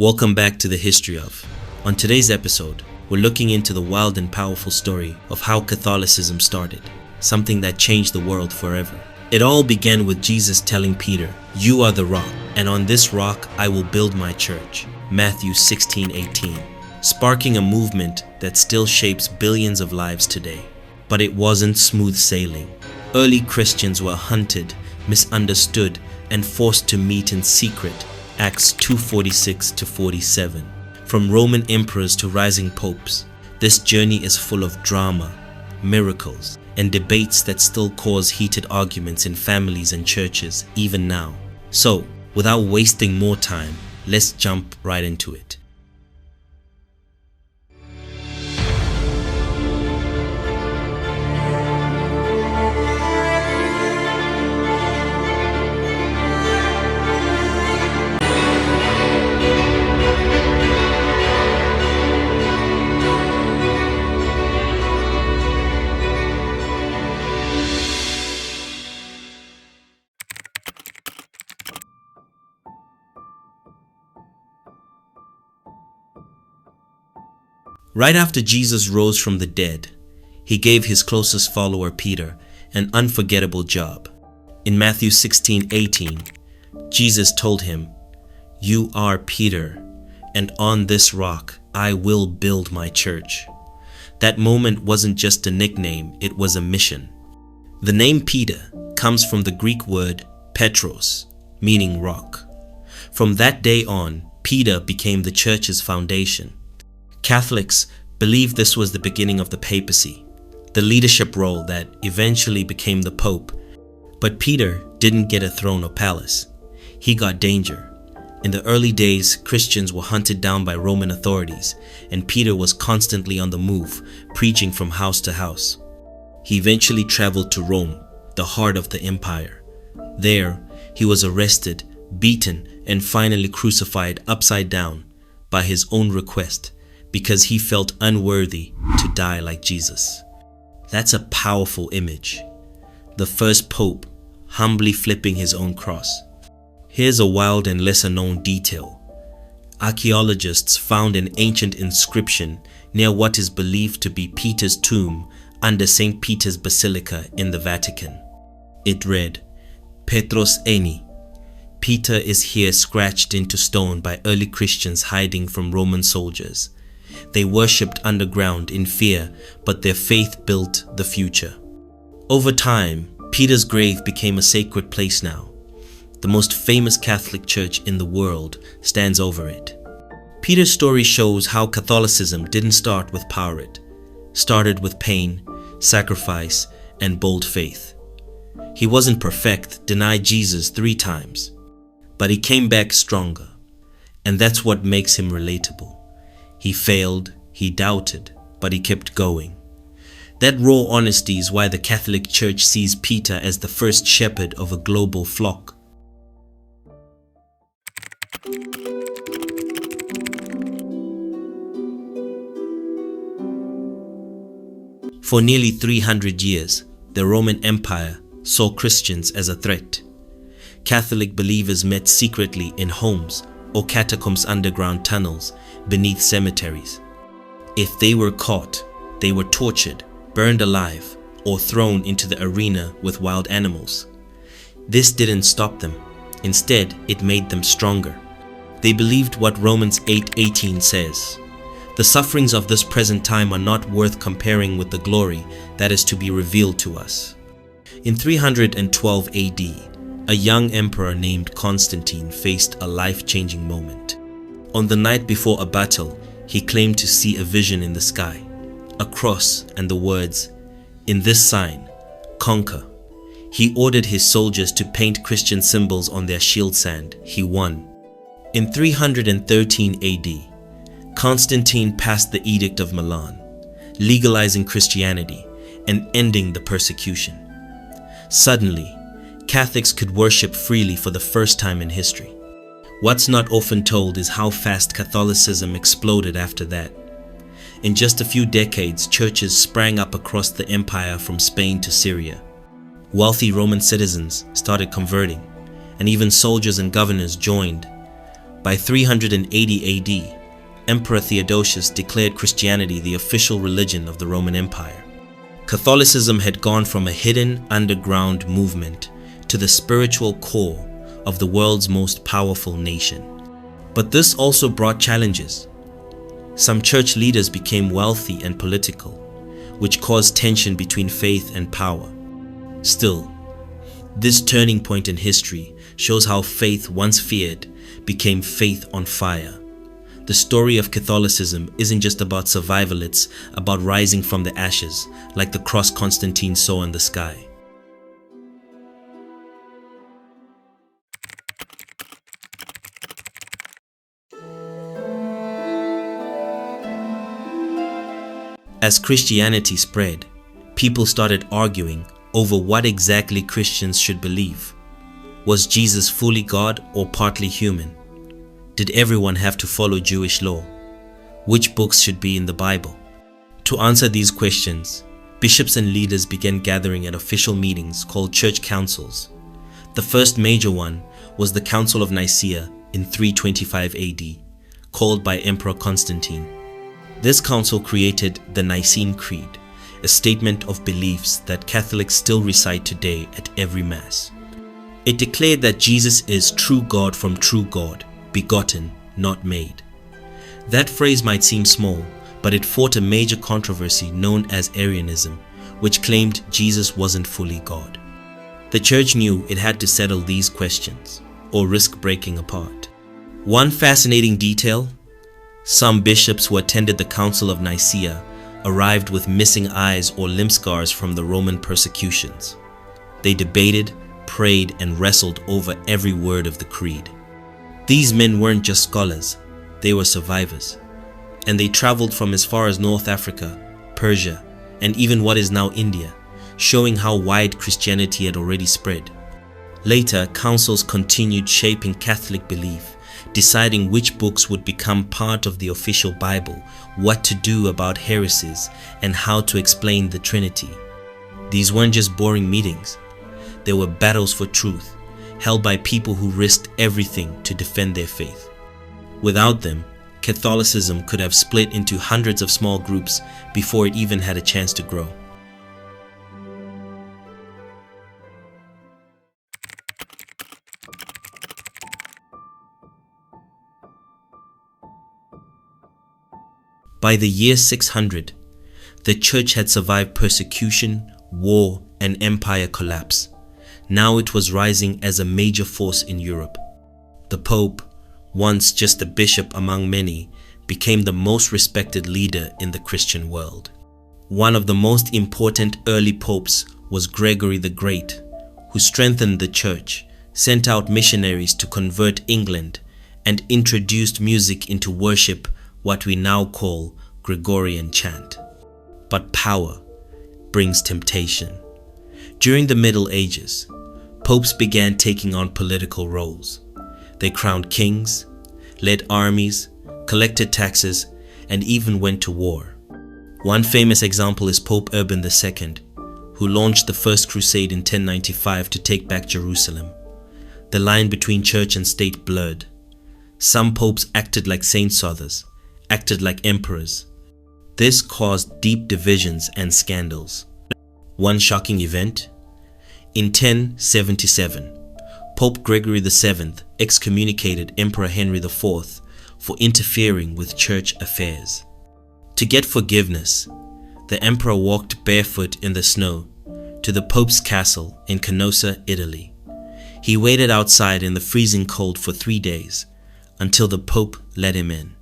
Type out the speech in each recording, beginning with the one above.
Welcome back to the History of. On today's episode, we're looking into the wild and powerful story of how Catholicism started, something that changed the world forever. It all began with Jesus telling Peter, "You are the rock, and on this rock I will build my church." Matthew 16:18, sparking a movement that still shapes billions of lives today. But it wasn't smooth sailing. Early Christians were hunted, misunderstood, and forced to meet in secret. Acts 2:46-47. From Roman emperors to rising popes, this journey is full of drama, miracles, and debates that still cause heated arguments in families and churches even now. So, without wasting more time, let's jump right into it. Right after Jesus rose from the dead, he gave his closest follower Peter an unforgettable job. In Matthew 16:18, Jesus told him, "You are Peter, and on this rock I will build my church." That moment wasn't just a nickname, it was a mission. The name Peter comes from the Greek word Petros, meaning rock. From that day on, Peter became the church's foundation. Catholics believed this was the beginning of the papacy, the leadership role that eventually became the Pope. But Peter didn't get a throne or palace. He got danger. In the early days, Christians were hunted down by Roman authorities, and Peter was constantly on the move, preaching from house to house. He eventually traveled to Rome, the heart of the empire. There, he was arrested, beaten, and finally crucified upside down by his own request, because he felt unworthy to die like Jesus. That's a powerful image. The first pope humbly flipping his own cross. Here's a wild and lesser known detail. Archaeologists found an ancient inscription near what is believed to be Peter's tomb under St. Peter's Basilica in the Vatican. It read, "Petros eni." Peter is here scratched into stone by early Christians hiding from Roman soldiers. They worshipped underground in fear, but their faith built the future. Over time, Peter's grave became a sacred place now. The most famous Catholic church in the world stands over it. Peter's story shows how Catholicism didn't start with power. It started with pain, sacrifice, and bold faith. He wasn't perfect, denied Jesus 3 times, but he came back stronger. And that's what makes him relatable. He failed, he doubted, but he kept going. That raw honesty is why the Catholic Church sees Peter as the first shepherd of a global flock. For nearly 300 years, the Roman Empire saw Christians as a threat. Catholic believers met secretly in homes or catacombs, underground tunnels, beneath cemeteries. If they were caught, they were tortured, burned alive, or thrown into the arena with wild animals. This didn't stop them. Instead, it made them stronger. They believed what Romans 8:18 says, "The sufferings of this present time are not worth comparing with the glory that is to be revealed to us." In 312 AD, a young emperor named Constantine faced a life-changing moment. On the night before a battle, he claimed to see a vision in the sky, a cross and the words, "In this sign, conquer." He ordered his soldiers to paint Christian symbols on their shield sand. He won. In 313 AD, Constantine passed the Edict of Milan, legalizing Christianity and ending the persecution. Suddenly, Catholics could worship freely for the first time in history. What's not often told is how fast Catholicism exploded after that. In just a few decades, churches sprang up across the empire from Spain to Syria. Wealthy Roman citizens started converting, and even soldiers and governors joined. By 380 AD, Emperor Theodosius declared Christianity the official religion of the Roman Empire. Catholicism had gone from a hidden underground movement to the spiritual core of the world's most powerful nation. But this also brought challenges. Some church leaders became wealthy and political, which caused tension between faith and power. Still, this turning point in history shows how faith once feared became faith on fire. The story of Catholicism isn't just about survival, it's about rising from the ashes, like the cross Constantine saw in the sky. As Christianity spread, people started arguing over what exactly Christians should believe. Was Jesus fully God or partly human? Did everyone have to follow Jewish law? Which books should be in the Bible? To answer these questions, bishops and leaders began gathering at official meetings called church councils. The first major one was the Council of Nicaea in 325 AD, called by Emperor Constantine. This council created the Nicene Creed, a statement of beliefs that Catholics still recite today at every Mass. It declared that Jesus is true God from true God, begotten, not made. That phrase might seem small, but it fought a major controversy known as Arianism, which claimed Jesus wasn't fully God. The church knew it had to settle these questions, or risk breaking apart. One fascinating detail: some bishops who attended the Council of Nicaea arrived with missing eyes or limb scars from the Roman persecutions. They debated, prayed, and wrestled over every word of the creed. These men weren't just scholars, they were survivors. And they traveled from as far as North Africa, Persia, and even what is now India, showing how wide Christianity had already spread. Later, councils continued shaping Catholic belief, deciding which books would become part of the official Bible, what to do about heresies, and how to explain the Trinity. These weren't just boring meetings. They were battles for truth, held by people who risked everything to defend their faith. Without them, Catholicism could have split into hundreds of small groups before it even had a chance to grow. By the year 600, the church had survived persecution, war, and empire collapse. Now it was rising as a major force in Europe. The Pope, once just a bishop among many, became the most respected leader in the Christian world. One of the most important early popes was Gregory the Great, who strengthened the church, sent out missionaries to convert England, and introduced music into worship, what we now call Gregorian chant. But power brings temptation. During the Middle Ages, popes began taking on political roles. They crowned kings, led armies, collected taxes, and even went to war. One famous example is Pope Urban II, who launched the First Crusade in 1095 to take back Jerusalem. The line between church and state blurred. Some popes acted like saints, others acted like emperors. This caused deep divisions and scandals. One shocking event: in 1077, Pope Gregory VII excommunicated Emperor Henry IV for interfering with church affairs. To get forgiveness, the emperor walked barefoot in the snow to the Pope's castle in Canossa, Italy. He waited outside in the freezing cold for 3 days until the Pope let him in.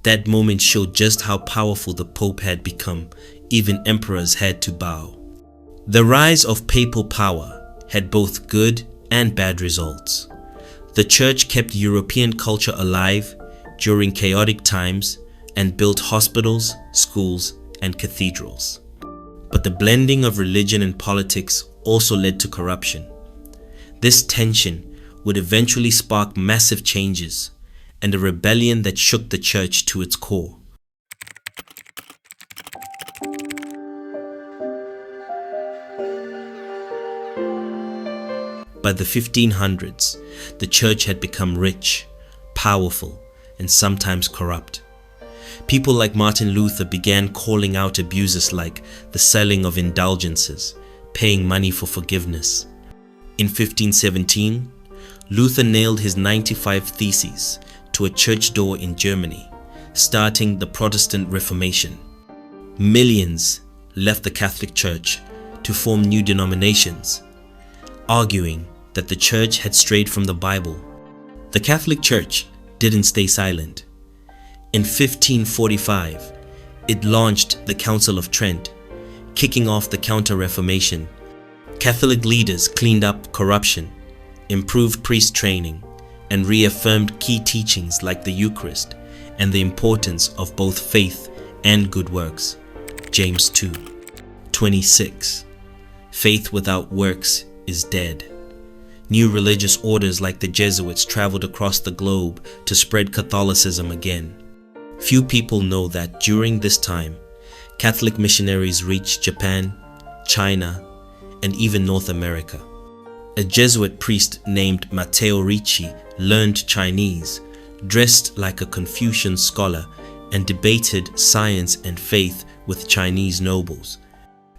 That moment showed just how powerful the Pope had become. Even emperors had to bow. The rise of papal power had both good and bad results. The church kept European culture alive during chaotic times and built hospitals, schools, and cathedrals. But the blending of religion and politics also led to corruption. This tension would eventually spark massive changes and a rebellion that shook the church to its core. By the 1500s, the church had become rich, powerful, and sometimes corrupt. People like Martin Luther began calling out abuses like the selling of indulgences, paying money for forgiveness. In 1517, Luther nailed his 95 Theses to a church door in Germany, starting the Protestant Reformation. Millions left the Catholic Church to form new denominations, arguing that the Church had strayed from the Bible. The Catholic Church didn't stay silent. In 1545, it launched the Council of Trent, kicking off the Counter-Reformation. Catholic leaders cleaned up corruption, improved priest training, and reaffirmed key teachings like the Eucharist and the importance of both faith and good works. James 2:26. Faith without works is dead. New religious orders like the Jesuits traveled across the globe to spread Catholicism again. Few people know that during this time, Catholic missionaries reached Japan, China, and even North America. A Jesuit priest named Matteo Ricci learned Chinese, dressed like a Confucian scholar, and debated science and faith with Chinese nobles.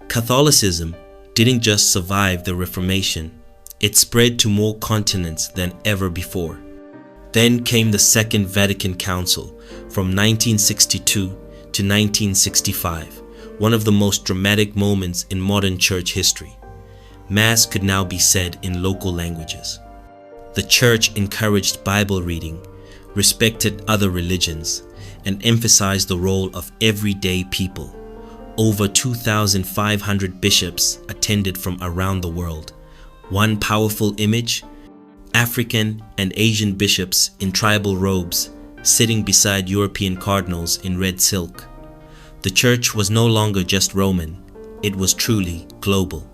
Catholicism didn't just survive the Reformation, it spread to more continents than ever before. Then came the Second Vatican Council from 1962 to 1965, one of the most dramatic moments in modern church history. Mass could now be said in local languages. The church encouraged Bible reading, respected other religions, and emphasized the role of everyday people. Over 2,500 bishops attended from around the world. One powerful image: African and Asian bishops in tribal robes sitting beside European cardinals in red silk. The church was no longer just Roman, it was truly global.